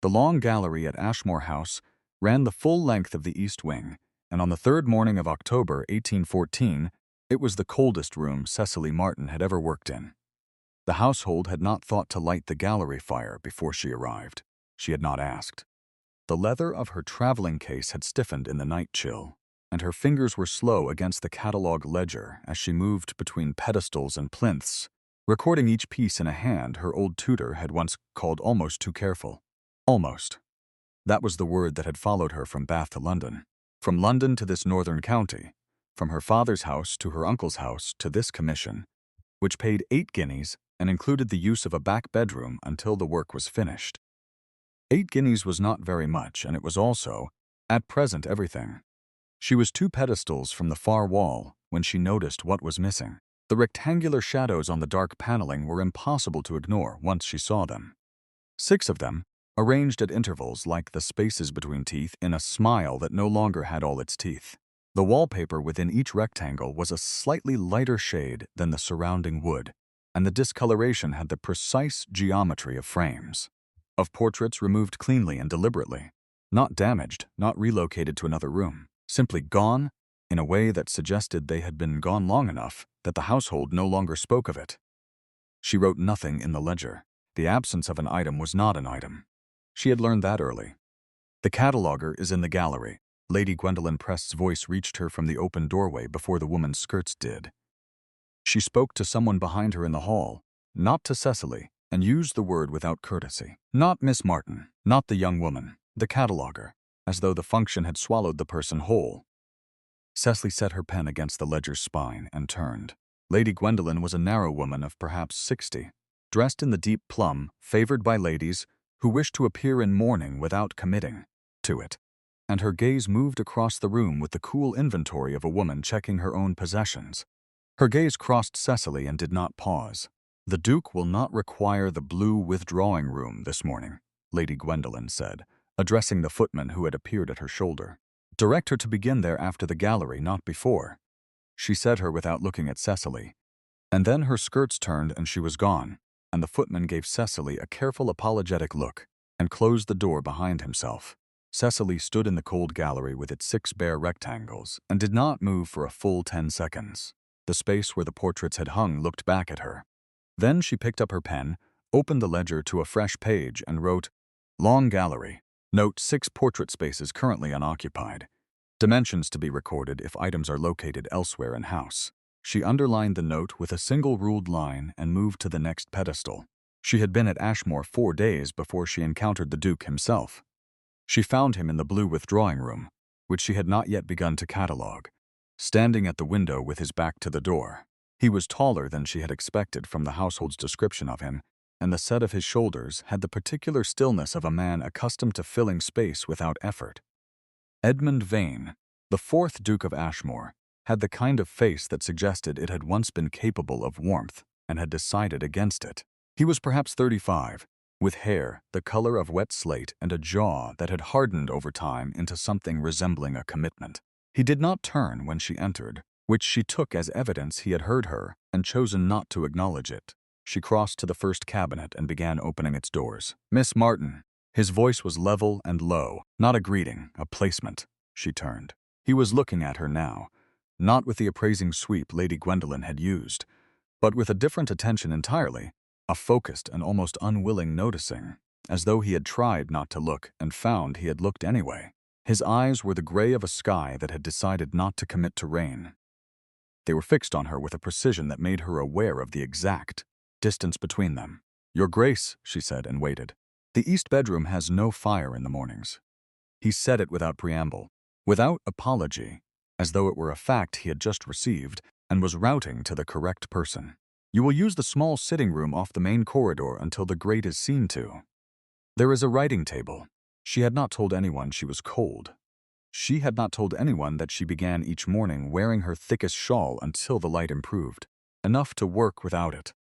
The long gallery at Ashmore House ran the full length of the east wing, and on the third morning of October 1814, it was the coldest room Cecily Martin had ever worked in. The household had not thought to light the gallery fire before she arrived. She had not asked. The leather of her traveling case had stiffened in the night chill, and her fingers were slow against the catalog ledger as she moved between pedestals and plinths, recording each piece in a hand her old tutor had once called almost too careful. Almost. That was the word that had followed her from Bath to London, from London to this northern county, from her father's house to her uncle's house to this commission, which paid 8 guineas and included the use of a back bedroom until the work was finished. 8 guineas was not very much, and it was also, at present, everything. She was 2 pedestals from the far wall when she noticed what was missing. The rectangular shadows on the dark paneling were impossible to ignore once she saw them. 6 of them, arranged at intervals like the spaces between teeth in a smile that no longer had all its teeth. The wallpaper within each rectangle was a slightly lighter shade than the surrounding wood, and the discoloration had the precise geometry of frames, of portraits removed cleanly and deliberately, not damaged, not relocated to another room, simply gone in a way that suggested they had been gone long enough that the household no longer spoke of it. She wrote nothing in the ledger. The absence of an item was not an item. She had learned that early. The cataloger is in the gallery. Lady Gwendolen Prest's voice reached her from the open doorway before the woman's skirts did. She spoke to someone behind her in the hall, not to Cecily, and used the word without courtesy. Not Miss Martin, not the young woman, the cataloger, as though the function had swallowed the person whole. Cecily set her pen against the ledger's spine and turned. Lady Gwendolen was a narrow woman of perhaps 60, dressed in the deep plum favored by ladies who wished to appear in mourning without committing to it, and her gaze moved across the room with the cool inventory of a woman checking her own possessions. Her gaze crossed Cecily and did not pause. "The Duke will not require the blue withdrawing room this morning," Lady Gwendolen said, addressing the footman who had appeared at her shoulder. "Direct her to begin there after the gallery, not before." She said her without looking at Cecily, and then her skirts turned and she was gone, and the footman gave Cecily a careful apologetic look and closed the door behind himself. Cecily stood in the cold gallery with its 6 bare rectangles and did not move for a full 10 seconds. The space where the portraits had hung looked back at her. Then she picked up her pen, opened the ledger to a fresh page, and wrote, "Long gallery. Note 6 portrait spaces currently unoccupied. Dimensions to be recorded if items are located elsewhere in house." She underlined the note with a single ruled line and moved to the next pedestal. She had been at Ashmore 4 days before she encountered the Duke himself. She found him in the blue withdrawing room, which she had not yet begun to catalogue, standing at the window with his back to the door. He was taller than she had expected from the household's description of him, and the set of his shoulders had the particular stillness of a man accustomed to filling space without effort. Edmund Vane, the 4th Duke of Ashmore, had the kind of face that suggested it had once been capable of warmth and had decided against it. He was perhaps 35, with hair the color of wet slate and a jaw that had hardened over time into something resembling a commitment. He did not turn when she entered, which she took as evidence he had heard her and chosen not to acknowledge it. She crossed to the first cabinet and began opening its doors. "Miss Martin." His voice was level and low, not a greeting, a placement. She turned. He was looking at her now, not with the appraising sweep Lady Gwendolen had used, but with a different attention entirely, a focused and almost unwilling noticing, as though he had tried not to look and found he had looked anyway. His eyes were the gray of a sky that had decided not to commit to rain. They were fixed on her with a precision that made her aware of the exact distance between them. "Your Grace," she said, and waited. "The east bedroom has no fire in the mornings." He said it without preamble, without apology, as though it were a fact he had just received and was routing to the correct person. "You will use the small sitting room off the main corridor until the grate is seen to. There is a writing table." She had not told anyone she was cold. She had not told anyone that she began each morning wearing her thickest shawl until the light improved, enough to work without it.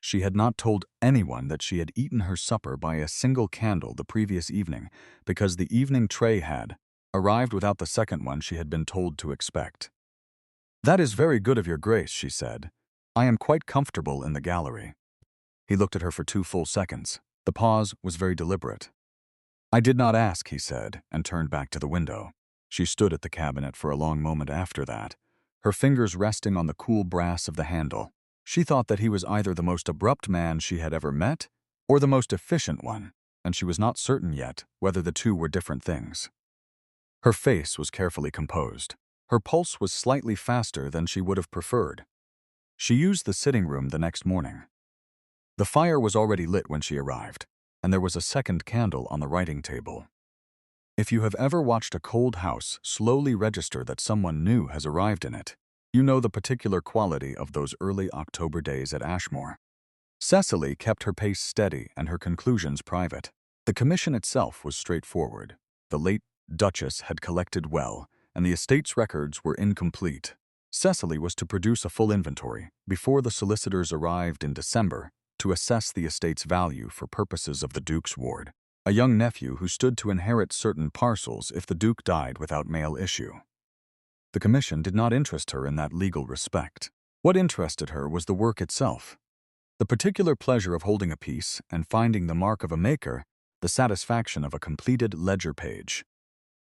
She had not told anyone that she had eaten her supper by a single candle the previous evening because the evening tray had arrived without the second one she had been told to expect. "That is very good of your Grace," she said. "I am quite comfortable in the gallery." He looked at her for 2 full seconds. The pause was very deliberate. "I did not ask," he said, and turned back to the window. She stood at the cabinet for a long moment after that, her fingers resting on the cool brass of the handle. She thought that he was either the most abrupt man she had ever met or the most efficient one, and she was not certain yet whether the two were different things. Her face was carefully composed. Her pulse was slightly faster than she would have preferred. She used the sitting room the next morning. The fire was already lit when she arrived, and there was a second candle on the writing table. If you have ever watched a cold house slowly register that someone new has arrived in it, you know the particular quality of those early October days at Ashmore. Cecily kept her pace steady and her conclusions private. The commission itself was straightforward. The late Duchess had collected well, and the estate's records were incomplete. Cecily was to produce a full inventory before the solicitors arrived in December to assess the estate's value for purposes of the Duke's ward, a young nephew who stood to inherit certain parcels if the Duke died without male issue. The commission did not interest her in that legal respect. What interested her was the work itself. The particular pleasure of holding a piece and finding the mark of a maker, the satisfaction of a completed ledger page.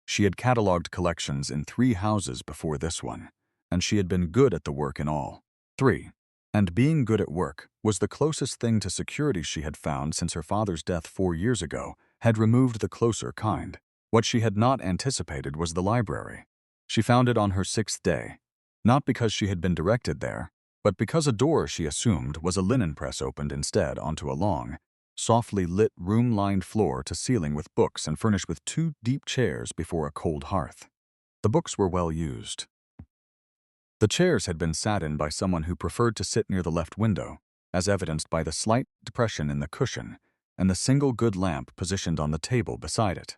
She had catalogued collections in 3 houses before this one, and she had been good at the work in all 3. And being good at work was the closest thing to security she had found since her father's death 4 years ago had removed the closer kind. What she had not anticipated was the library. She found it on her 6th day, not because she had been directed there, but because a door she assumed was a linen press opened instead onto a long, softly lit room-lined floor to ceiling with books and furnished with 2 deep chairs before a cold hearth. The books were well used. The chairs had been sat in by someone who preferred to sit near the left window, as evidenced by the slight depression in the cushion and the single good lamp positioned on the table beside it.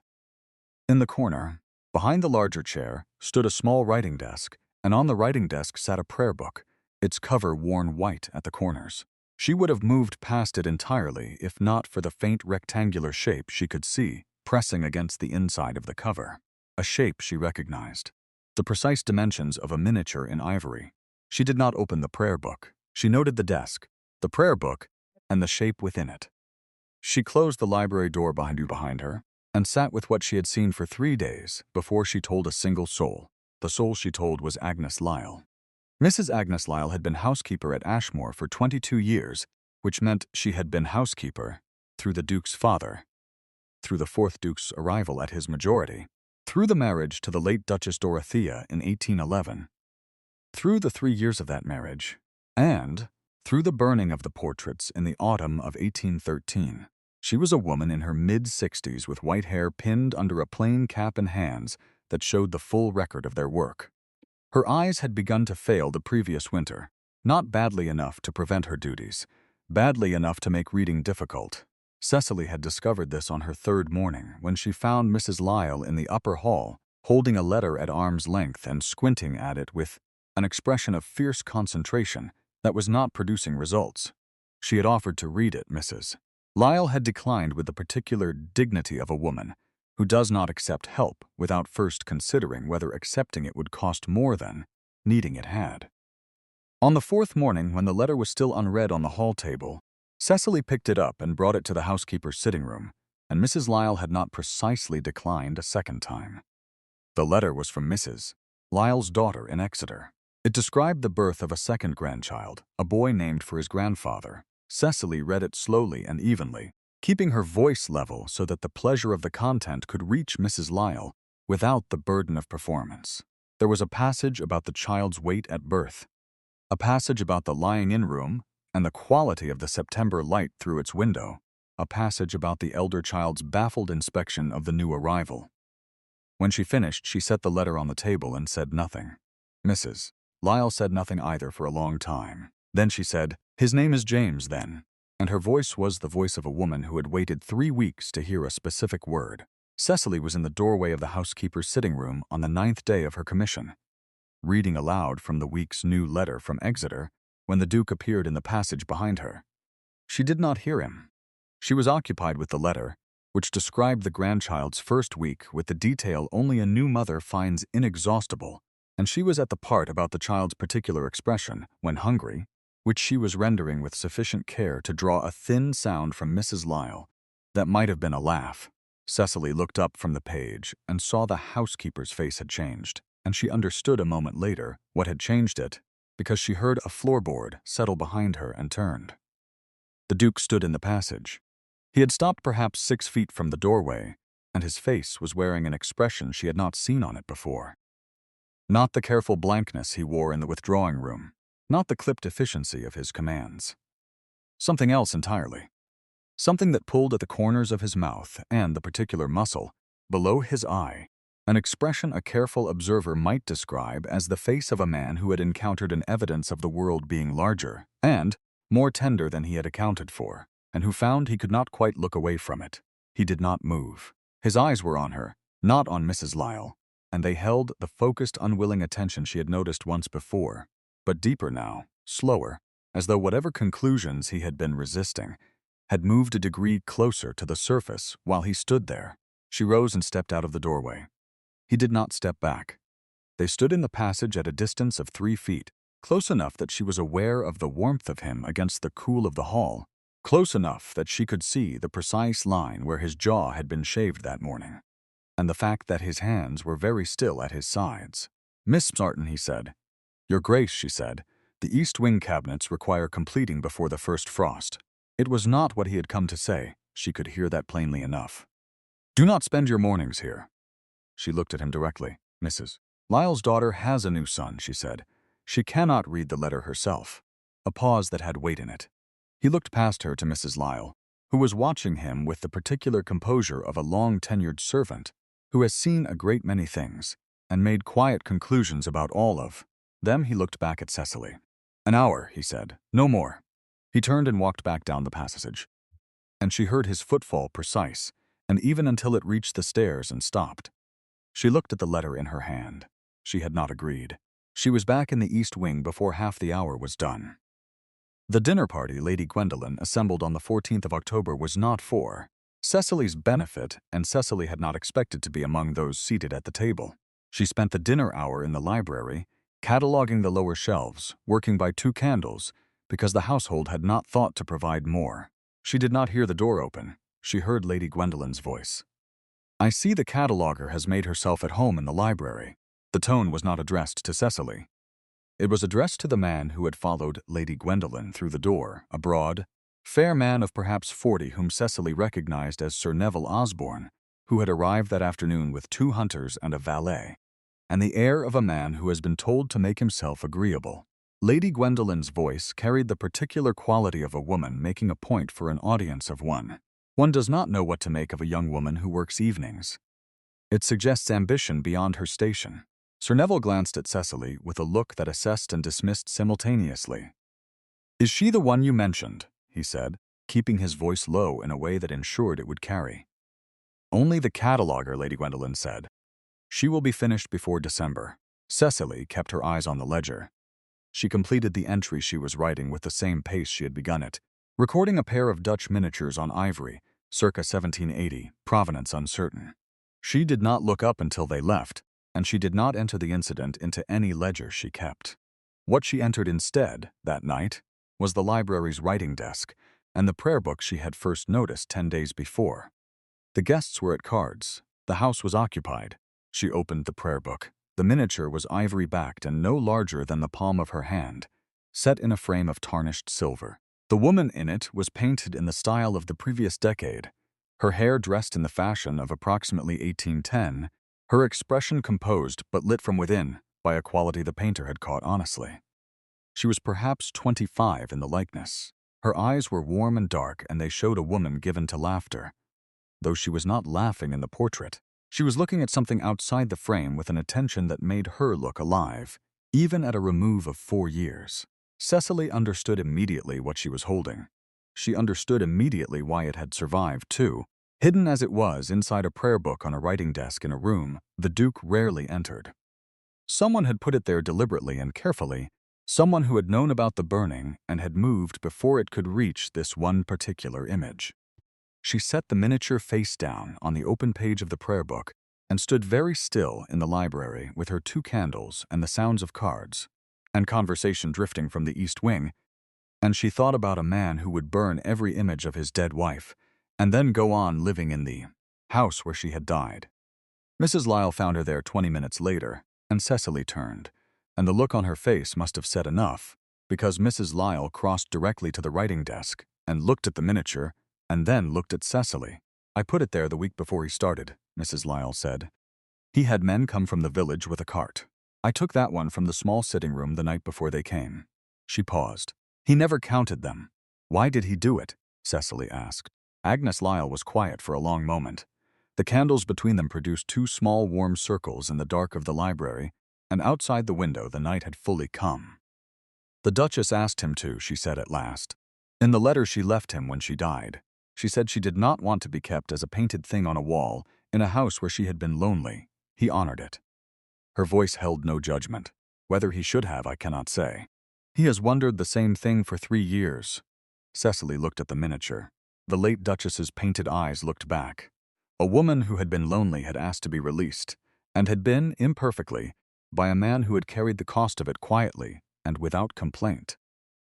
In the corner, behind the larger chair, stood a small writing desk, and on the writing desk sat a prayer book, its cover worn white at the corners. She would have moved past it entirely if not for the faint rectangular shape she could see pressing against the inside of the cover, a shape she recognized. The precise dimensions of a miniature in ivory. She did not open the prayer book. She noted the desk, the prayer book, and the shape within it. She closed the library door behind her and sat with what she had seen for 3 days before she told a single soul. The soul she told was Agnes Lyle. Mrs. Agnes Lyle had been housekeeper at Ashmore for 22 years, which meant she had been housekeeper through the Duke's father, through the 4th Duke's arrival at his majority, through the marriage to the late Duchess Dorothea in 1811, through the 3 years of that marriage, and through the burning of the portraits in the autumn of 1813. She was a woman in her mid-60s with white hair pinned under a plain cap and hands that showed the full record of their work. Her eyes had begun to fail the previous winter, not badly enough to prevent her duties, badly enough to make reading difficult. Cecily had discovered this on her 3rd morning when she found Mrs. Lyle in the upper hall, holding a letter at arm's length and squinting at it with an expression of fierce concentration that was not producing results. She had offered to read it, Mrs. Lyle had declined with the particular dignity of a woman who does not accept help without first considering whether accepting it would cost more than needing it had. On the 4th morning, when the letter was still unread on the hall table, Cecily picked it up and brought it to the housekeeper's sitting room, and Mrs. Lyle had not precisely declined a second time. The letter was from Mrs. Lyle's daughter in Exeter. It described the birth of a second grandchild, a boy named for his grandfather. Cecily read it slowly and evenly, keeping her voice level so that the pleasure of the content could reach Mrs. Lyle without the burden of performance. There was a passage about the child's weight at birth, a passage about the lying-in room and the quality of the September light through its window, a passage about the elder child's baffled inspection of the new arrival. When she finished, she set the letter on the table and said nothing. Mrs. Lyle said nothing either for a long time. Then she said, "His name is James, then." And her voice was the voice of a woman who had waited 3 weeks to hear a specific word. Cecily was in the doorway of the housekeeper's sitting room on the 9th day of her commission, reading aloud from the week's new letter from Exeter when the Duke appeared in the passage behind her. She did not hear him. She was occupied with the letter, which described the grandchild's first week with the detail only a new mother finds inexhaustible, and she was at the part about the child's particular expression when hungry, which she was rendering with sufficient care to draw a thin sound from Mrs. Lyle that might have been a laugh. Cecily looked up from the page and saw the housekeeper's face had changed, and she understood a moment later what had changed it, because she heard a floorboard settle behind her and turned. The Duke stood in the passage. He had stopped perhaps 6 feet from the doorway, and his face was wearing an expression she had not seen on it before. Not the careful blankness he wore in the withdrawing room, not the clipped efficiency of his commands. Something else entirely. Something that pulled at the corners of his mouth and the particular muscle below his eye, an expression a careful observer might describe as the face of a man who had encountered an evidence of the world being larger and more tender than he had accounted for, and who found he could not quite look away from it. He did not move. His eyes were on her, not on Mrs. Lyle, and they held the focused, unwilling attention she had noticed once before, but deeper now, slower, as though whatever conclusions he had been resisting had moved a degree closer to the surface while he stood there. She rose and stepped out of the doorway. He did not step back. They stood in the passage at a distance of 3 feet, close enough that she was aware of the warmth of him against the cool of the hall, close enough that she could see the precise line where his jaw had been shaved that morning, and the fact that his hands were very still at his sides. "Miss Martin," he said. "Your Grace," she said, "the East Wing cabinets require completing before the first frost." It was not what he had come to say. She could hear that plainly enough. "Do not spend your mornings here." She looked at him directly. "Mrs. Lyle's daughter has a new son," she said. "She cannot read the letter herself." A pause that had weight in it. He looked past her to Mrs. Lyle, who was watching him with the particular composure of a long-tenured servant who has seen a great many things and made quiet conclusions about all of them. He looked back at Cecily. "An hour," he said. "No more." He turned and walked back down the passage, and she heard his footfall precise, and even until it reached the stairs and stopped. She looked at the letter in her hand. She had not agreed. She was back in the East Wing before half the hour was done. The dinner party Lady Gwendolen assembled on the 14th of October was not for Cecily's benefit, and Cecily had not expected to be among those seated at the table. She spent the dinner hour in the library, cataloging the lower shelves, working by 2 candles, because the household had not thought to provide more. She did not hear the door open. She heard Lady Gwendolen's voice. "I see the cataloger has made herself at home in the library." The tone was not addressed to Cecily. It was addressed to the man who had followed Lady Gwendolen through the door, a broad, fair man of perhaps 40 whom Cecily recognized as Sir Neville Osborne, who had arrived that afternoon with 2 hunters and a valet, and the air of a man who has been told to make himself agreeable. Lady Gwendolen's voice carried the particular quality of a woman making a point for an audience of one. One does not know what to make of a young woman who works evenings. It suggests ambition beyond her station. Sir Neville glanced at Cecily with a look that assessed and dismissed simultaneously. "Is she the one you mentioned?" he said, keeping his voice low in a way that ensured it would carry. "Only the cataloger," Lady Gwendolen said. "She will be finished before December." Cecily kept her eyes on the ledger. She completed the entry she was writing with the same pace she had begun it, recording a pair of Dutch miniatures on ivory, circa 1780, provenance uncertain. She did not look up until they left, and she did not enter the incident into any ledger she kept. What she entered instead, that night, was the library's writing desk and the prayer book she had first noticed 10 days before. The guests were at cards. The house was occupied. She opened the prayer book. The miniature was ivory-backed and no larger than the palm of her hand, set in a frame of tarnished silver. The woman in it was painted in the style of the previous decade, her hair dressed in the fashion of approximately 1810, her expression composed but lit from within by a quality the painter had caught honestly. She was perhaps 25 in the likeness. Her eyes were warm and dark, and they showed a woman given to laughter, though she was not laughing in the portrait. She was looking at something outside the frame with an attention that made her look alive, even at a remove of 4 years. Cecily understood immediately what she was holding. She understood immediately why it had survived, too. Hidden as it was inside a prayer book on a writing desk in a room the Duke rarely entered. Someone had put it there deliberately and carefully, someone who had known about the burning and had moved before it could reach this one particular image. She set the miniature face down on the open page of the prayer book and stood very still in the library with her 2 candles and the sounds of cards and conversation drifting from the East Wing, and she thought about a man who would burn every image of his dead wife and then go on living in the house where she had died. Mrs. Lyle found her there 20 minutes later, and Cecily turned, and the look on her face must have said enough, because Mrs. Lyle crossed directly to the writing desk and looked at the miniature, and then looked at Cecily. "I put it there the week before he started," Mrs. Lyle said. "He had men come from the village with a cart. I took that one from the small sitting room the night before they came." She paused. "He never counted them. Why did he do it?" Cecily asked. Agnes Lyle was quiet for a long moment. The candles between them produced two small warm circles in the dark of the library, and outside the window the night had fully come. "The Duchess asked him to," she said at last. "In the letter she left him when she died. She said she did not want to be kept as a painted thing on a wall in a house where she had been lonely. He honored it." Her voice held no judgment. Whether he should have, I cannot say. "He has wondered the same thing for 3 years." Cecily looked at the miniature. The late Duchess's painted eyes looked back. A woman who had been lonely had asked to be released, and had been, imperfectly, by a man who had carried the cost of it quietly and without complaint.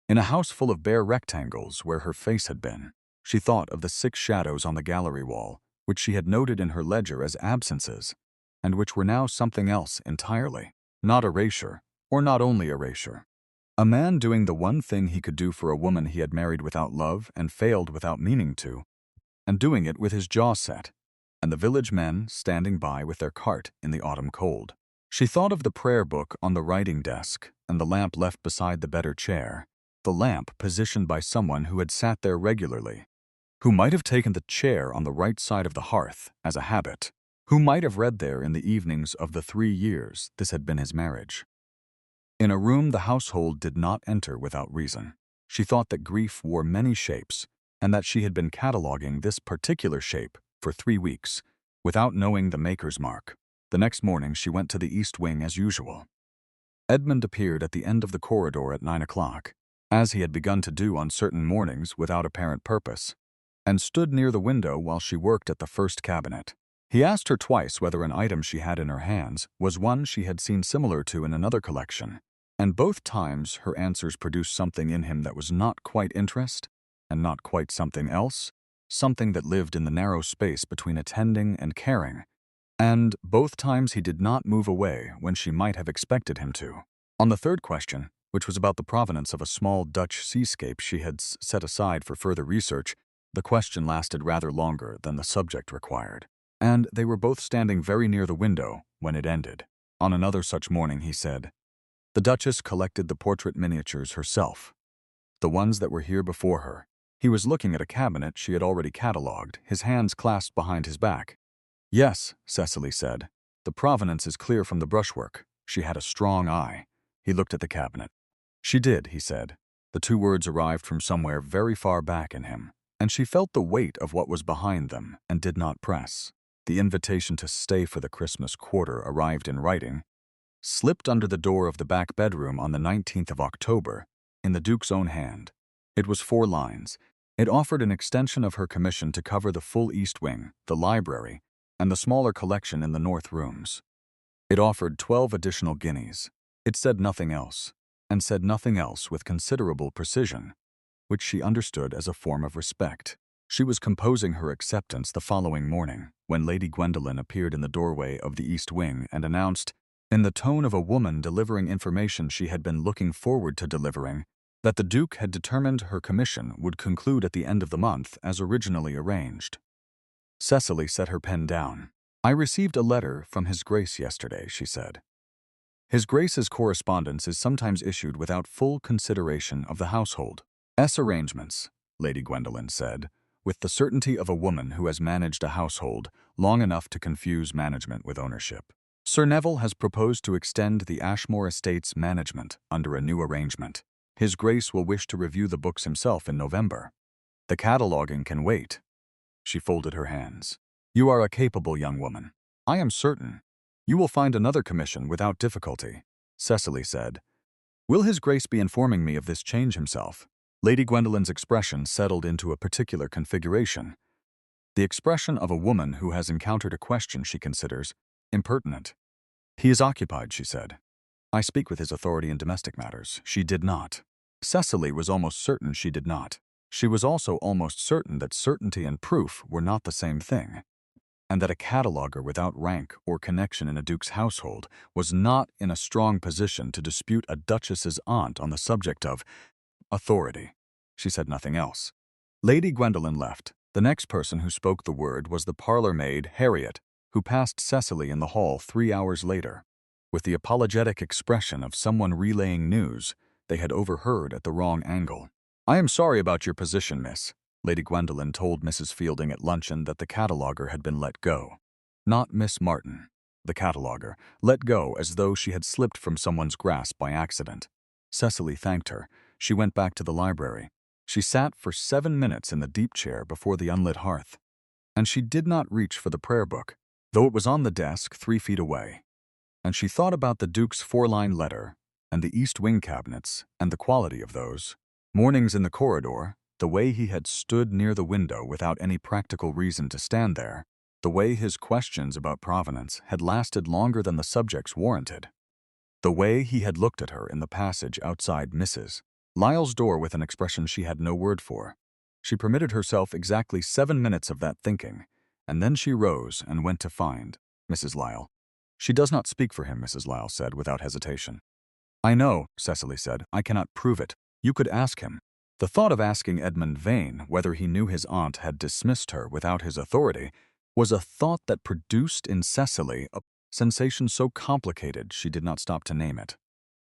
In a house full of bare rectangles where her face had been, she thought of the 6 shadows on the gallery wall, which she had noted in her ledger as absences, and which were now something else entirely. Not erasure, or not only erasure. A man doing the one thing he could do for a woman he had married without love and failed without meaning to, and doing it with his jaw set, and the village men standing by with their cart in the autumn cold. She thought of the prayer book on the writing desk and the lamp left beside the better chair, the lamp positioned by someone who had sat there regularly, who might have taken the chair on the right side of the hearth as a habit, who might have read there in the evenings of the 3 years this had been his marriage. In a room the household did not enter without reason. She thought that grief wore many shapes, and that she had been cataloguing this particular shape for 3 weeks, without knowing the maker's mark. The next morning she went to the east wing as usual. Edmund appeared at the end of the corridor at 9 o'clock, as he had begun to do on certain mornings without apparent purpose, and stood near the window while she worked at the first cabinet. He asked her twice whether an item she had in her hands was one she had seen similar to in another collection, and both times her answers produced something in him that was not quite interest, and not quite something else, something that lived in the narrow space between attending and caring, and both times he did not move away when she might have expected him to. On the third question, which was about the provenance of a small Dutch seascape she had set aside for further research, the question lasted rather longer than the subject required, and they were both standing very near the window when it ended. On another such morning he said, "The Duchess collected the portrait miniatures herself, the ones that were here before her." He was looking at a cabinet she had already catalogued, his hands clasped behind his back. "Yes," Cecily said. "The provenance is clear from the brushwork. She had a strong eye." He looked at the cabinet. "She did," he said. The 2 words arrived from somewhere very far back in him, and she felt the weight of what was behind them and did not press. The invitation to stay for the Christmas quarter arrived in writing, slipped under the door of the back bedroom on the 19th of October, in the Duke's own hand. It was 4 lines. It offered an extension of her commission to cover the full east wing, the library, and the smaller collection in the north rooms. It offered 12 additional guineas. It said nothing else, and said nothing else with considerable precision, which she understood as a form of respect. She was composing her acceptance the following morning, when Lady Gwendolen appeared in the doorway of the east wing and announced, in the tone of a woman delivering information she had been looking forward to delivering, that the Duke had determined her commission would conclude at the end of the month as originally arranged. Cecily set her pen down. "I received a letter from His Grace yesterday," she said. His Grace's correspondence is sometimes issued without full consideration of the household's arrangements, Lady Gwendolen said, with the certainty of a woman who has managed a household long enough to confuse management with ownership. "Sir Neville has proposed to extend the Ashmore estate's management under a new arrangement. His Grace will wish to review the books himself in November. The cataloguing can wait." She folded her hands. "You are a capable young woman. I am certain you will find another commission without difficulty," Cecily said. "Will His Grace be informing me of this change himself?" Lady Gwendolen's expression settled into a particular configuration, the expression of a woman who has encountered a question she considers impertinent. "He is occupied," she said. "I speak with his authority in domestic matters." She did not. Cecily was almost certain she did not. She was also almost certain that certainty and proof were not the same thing. and that a cataloger without rank or connection in a duke's household was not in a strong position to dispute a duchess's aunt on the subject of authority. She said nothing else. Lady Gwendolen left. The next person who spoke the word was the parlor maid, Harriet, who passed Cecily in the hall 3 hours later, with the apologetic expression of someone relaying news they had overheard at the wrong angle. "I am sorry about your position, miss." Lady Gwendolen told Mrs. Fielding at luncheon that the cataloger had been let go. Not Miss Martin, the cataloger, let go as though she had slipped from someone's grasp by accident. Cecily thanked her. She went back to the library. She sat for 7 minutes in the deep chair before the unlit hearth, and she did not reach for the prayer book, though it was on the desk 3 feet away. And she thought about the Duke's 4-line letter, and the East Wing cabinets, and the quality of those, mornings in the corridor, the way he had stood near the window without any practical reason to stand there, the way his questions about provenance had lasted longer than the subjects warranted, the way he had looked at her in the passage outside Mrs. Lyle's door with an expression she had no word for. She permitted herself exactly 7 minutes of that thinking, and then she rose and went to find Mrs. Lyle. "She does not speak for him," Mrs. Lyle said without hesitation. "I know," Cecily said. "I cannot prove it. You could ask him." The thought of asking Edmund Vane whether he knew his aunt had dismissed her without his authority was a thought that produced in Cecily a sensation so complicated she did not stop to name it.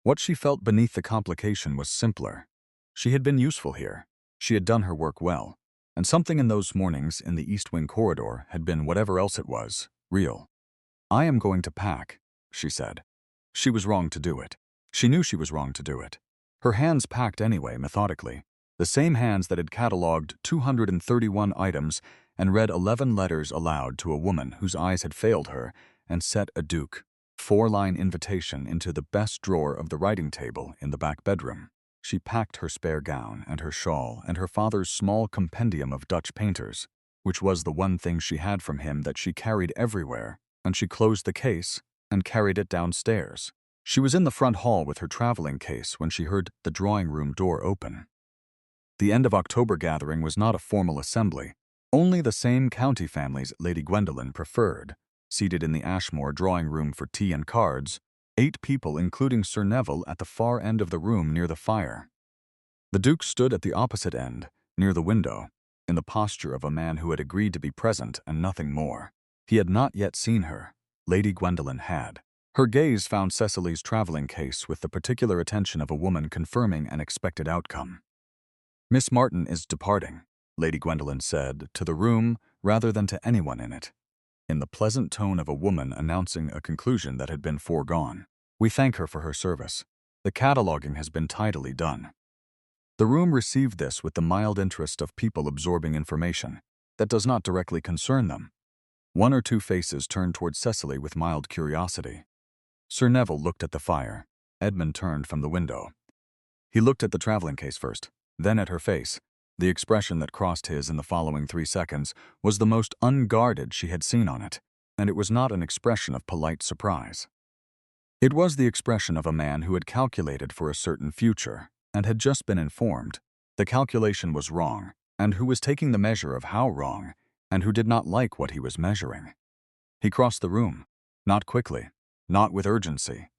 What she felt beneath the complication was simpler. She had been useful here. She had done her work well. And something in those mornings in the East Wing corridor had been, whatever else it was, real. "I am going to pack," she said. She was wrong to do it. She knew she was wrong to do it. Her hands packed anyway, methodically. The same hands that had catalogued 231 items and read 11 letters aloud to a woman whose eyes had failed her and set a Duke 4-line invitation into the best drawer of the writing table in the back bedroom. She packed her spare gown and her shawl and her father's small compendium of Dutch painters, which was the one thing she had from him that she carried everywhere, and she closed the case and carried it downstairs. She was in the front hall with her traveling case when she heard the drawing-room door open. The end of October gathering was not a formal assembly. Only the same county families Lady Gwendolen preferred, seated in the Ashmore drawing-room for tea and cards, 8 people including Sir Neville at the far end of the room near the fire. The Duke stood at the opposite end, near the window, in the posture of a man who had agreed to be present and nothing more. He had not yet seen her. Lady Gwendolen had. Her gaze found Cecily's traveling case with the particular attention of a woman confirming an expected outcome. "Miss Martin is departing," Lady Gwendolen said, to the room rather than to anyone in it, in the pleasant tone of a woman announcing a conclusion that had been foregone. "We thank her for her service. The cataloguing has been tidily done." The room received this with the mild interest of people absorbing information that does not directly concern them. 1 or 2 faces turned toward Cecily with mild curiosity. Sir Neville looked at the fire. Edmund turned from the window. He looked at the traveling case first, then at her face. The expression that crossed his in the following 3 seconds was the most unguarded she had seen on it, and it was not an expression of polite surprise. It was the expression of a man who had calculated for a certain future and had just been informed the calculation was wrong, and who was taking the measure of how wrong, and who did not like what he was measuring. He crossed the room, not quickly, not with urgency,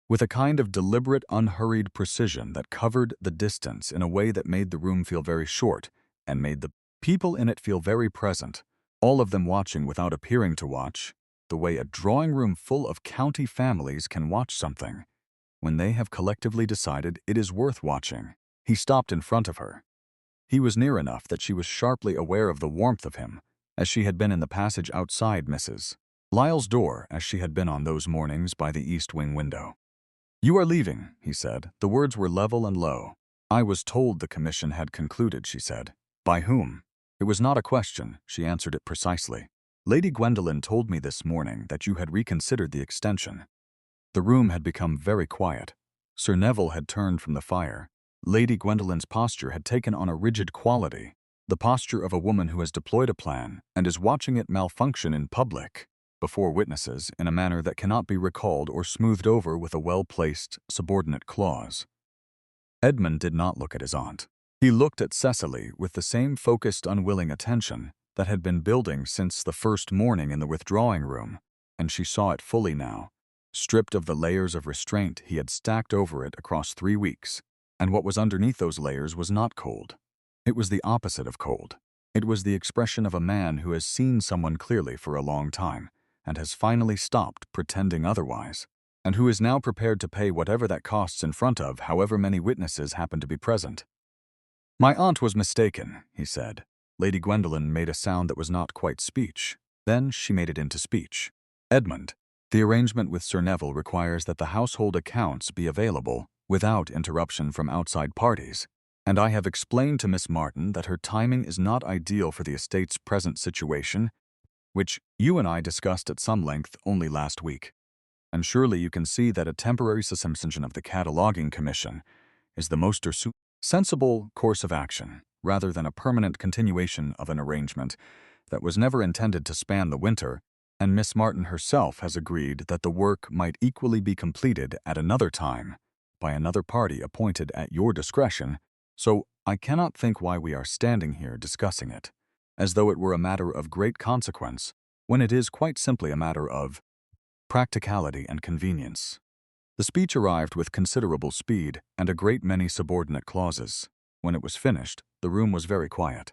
with a kind of deliberate, unhurried precision that covered the distance in a way that made the room feel very short and made the people in it feel very present, all of them watching without appearing to watch, the way a drawing-room full of county families can watch something when they have collectively decided it is worth watching. He stopped in front of her. He was near enough that she was sharply aware of the warmth of him, as she had been in the passage outside Mrs. Lyle's door, as she had been on those mornings by the East Wing window. "You are leaving," he said. The words were level and low. "I was told the commission had concluded," she said. "By whom?" It was not a question. She answered it precisely. "Lady Gwendolen told me this morning that you had reconsidered the extension." The room had become very quiet. Sir Neville had turned from the fire. Lady Gwendolen's posture had taken on a rigid quality, the posture of a woman who has deployed a plan and is watching it malfunction in public, before witnesses, in a manner that cannot be recalled or smoothed over with a well-placed, subordinate clause. Edmund did not look at his aunt. He looked at Cecily with the same focused, unwilling attention that had been building since the first morning in the withdrawing room, and she saw it fully now, stripped of the layers of restraint he had stacked over it across 3 weeks. And what was underneath those layers was not cold. It was the opposite of cold. It was the expression of a man who has seen someone clearly for a long time and has finally stopped pretending otherwise, and who is now prepared to pay whatever that costs in front of however many witnesses happen to be present. "My aunt was mistaken," he said. Lady Gwendolen made a sound that was not quite speech. Then she made it into speech. "Edmund, the arrangement with Sir Neville requires that the household accounts be available without interruption from outside parties, and I have explained to Miss Martin that her timing is not ideal for the estate's present situation, which you and I discussed at some length only last week. And surely you can see that a temporary suspension of the Cataloguing Commission is the most sensible course of action, rather than a permanent continuation of an arrangement that was never intended to span the winter, and Miss Martin herself has agreed that the work might equally be completed at another time by another party appointed at your discretion, so I cannot think why we are standing here discussing it, as though it were a matter of great consequence, when it is quite simply a matter of practicality and convenience." The speech arrived with considerable speed and a great many subordinate clauses. When it was finished, the room was very quiet.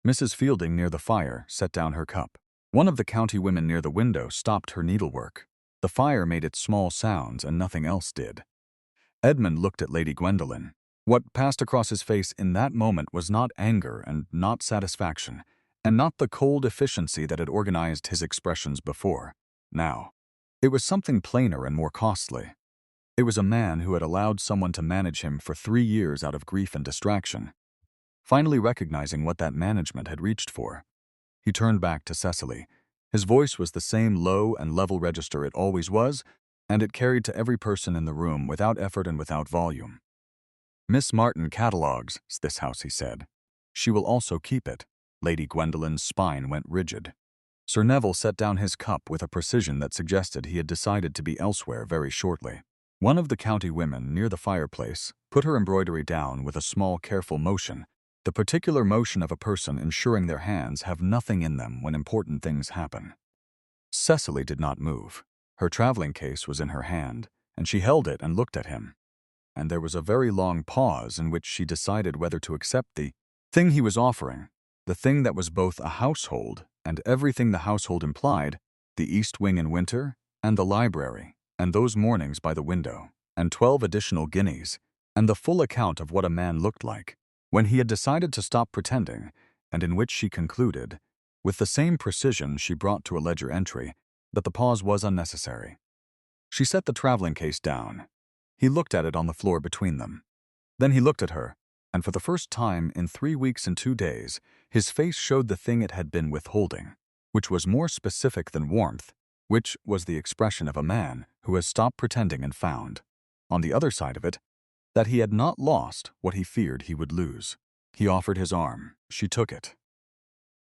Mrs. Fielding near the fire set down her cup. One of the county women near the window stopped her needlework. The fire made its small sounds and nothing else did. Edmund looked at Lady Gwendolen. What passed across his face in that moment was not anger and not satisfaction, and not the cold efficiency that had organized his expressions before. Now, it was something plainer and more costly. It was a man who had allowed someone to manage him for 3 years out of grief and distraction. Finally recognizing what that management had reached for, he turned back to Cecily. His voice was the same low and level register it always was, and it carried to every person in the room without effort and without volume. "Miss Martin catalogues this house," he said. "She will also keep it." Lady Gwendolen's spine went rigid. Sir Neville set down his cup with a precision that suggested he had decided to be elsewhere very shortly. One of the county women near the fireplace put her embroidery down with a small careful motion, the particular motion of a person ensuring their hands have nothing in them when important things happen. Cecily did not move. Her traveling case was in her hand, and she held it and looked at him. And there was a very long pause in which she decided whether to accept the thing he was offering, the thing that was both a household and everything the household implied, the East Wing in winter, and the library, and those mornings by the window, and 12 additional guineas, and the full account of what a man looked like, when he had decided to stop pretending, and in which she concluded, with the same precision she brought to a ledger entry, that the pause was unnecessary. She set the traveling case down. He looked at it on the floor between them. Then he looked at her, and for the first time in 3 weeks and 2 days, his face showed the thing it had been withholding, which was more specific than warmth, which was the expression of a man who has stopped pretending and found, on the other side of it, that he had not lost what he feared he would lose. He offered his arm. She took it.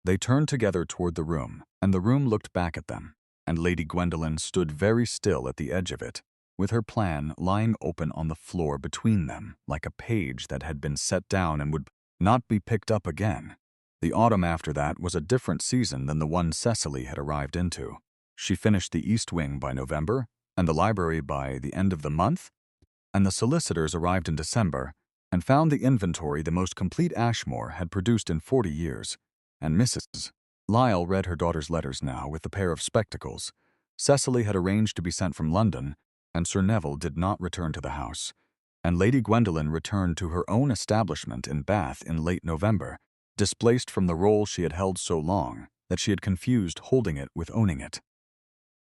They turned together toward the room, and the room looked back at them, and Lady Gwendolen stood very still at the edge of it, with her plan lying open on the floor between them like a page that had been set down and would not be picked up again. The autumn after that was a different season than the one Cecily had arrived into. She finished the East Wing by November, and the library by the end of the month, and the solicitors arrived in December and found the inventory the most complete Ashmore had produced in 40 years, and Mrs. Lyle read her daughter's letters now with the pair of spectacles. Cecily had arranged to be sent from London, and Sir Neville did not return to the house, and Lady Gwendolen returned to her own establishment in Bath in late November, displaced from the role she had held so long that she had confused holding it with owning it.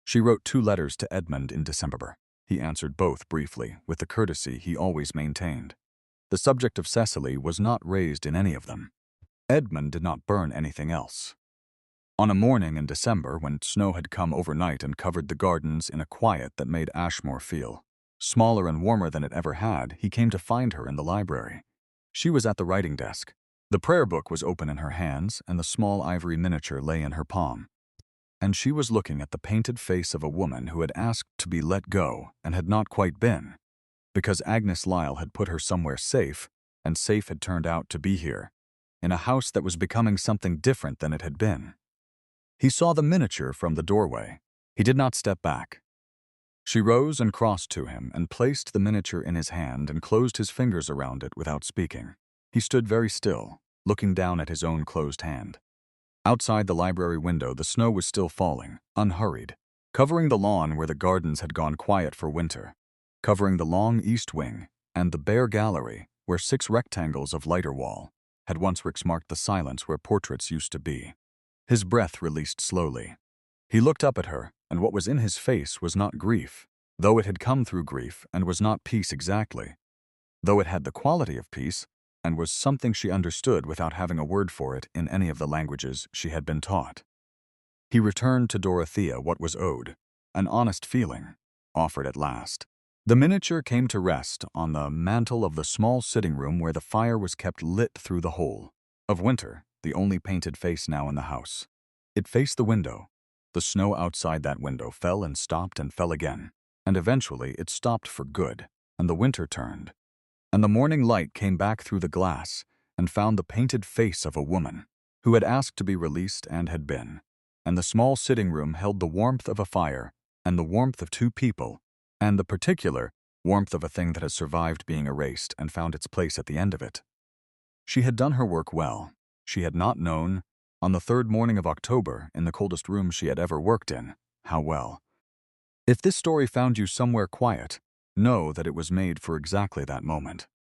She wrote 2 letters to Edmund in December. He answered both briefly, with the courtesy he always maintained. The subject of Cecily was not raised in any of them. Edmund did not burn anything else. On a morning in December, when snow had come overnight and covered the gardens in a quiet that made Ashmore feel smaller and warmer than it ever had, he came to find her in the library. She was at the writing desk. The prayer book was open in her hands, and the small ivory miniature lay in her palm. And she was looking at the painted face of a woman who had asked to be let go and had not quite been, because Agnes Lyle had put her somewhere safe, and safe had turned out to be here, in a house that was becoming something different than it had been. He saw the miniature from the doorway. He did not step back. She rose and crossed to him and placed the miniature in his hand and closed his fingers around it without speaking. He stood very still, looking down at his own closed hand. Outside the library window, the snow was still falling, unhurried, covering the lawn where the gardens had gone quiet for winter, covering the long east wing and the bare gallery where 6 rectangles of lighter wall had once marked the silence where portraits used to be. His breath released slowly. He looked up at her, and what was in his face was not grief, though it had come through grief, and was not peace exactly, though it had the quality of peace, and was something she understood without having a word for it in any of the languages she had been taught. He returned to Dorothea what was owed, an honest feeling, offered at last. The miniature came to rest on the mantel of the small sitting room where the fire was kept lit through the whole of winter, the only painted face now in the house. It faced the window. The snow outside that window fell and stopped and fell again, and eventually it stopped for good, and the winter turned. And the morning light came back through the glass and found the painted face of a woman who had asked to be released and had been. And the small sitting room held the warmth of a fire and the warmth of 2 people, and the particular warmth of a thing that has survived being erased and found its place at the end of it. She had done her work well. She had not known, on the 3rd morning of October, in the coldest room she had ever worked in, how well. If this story found you somewhere quiet, know that it was made for exactly that moment.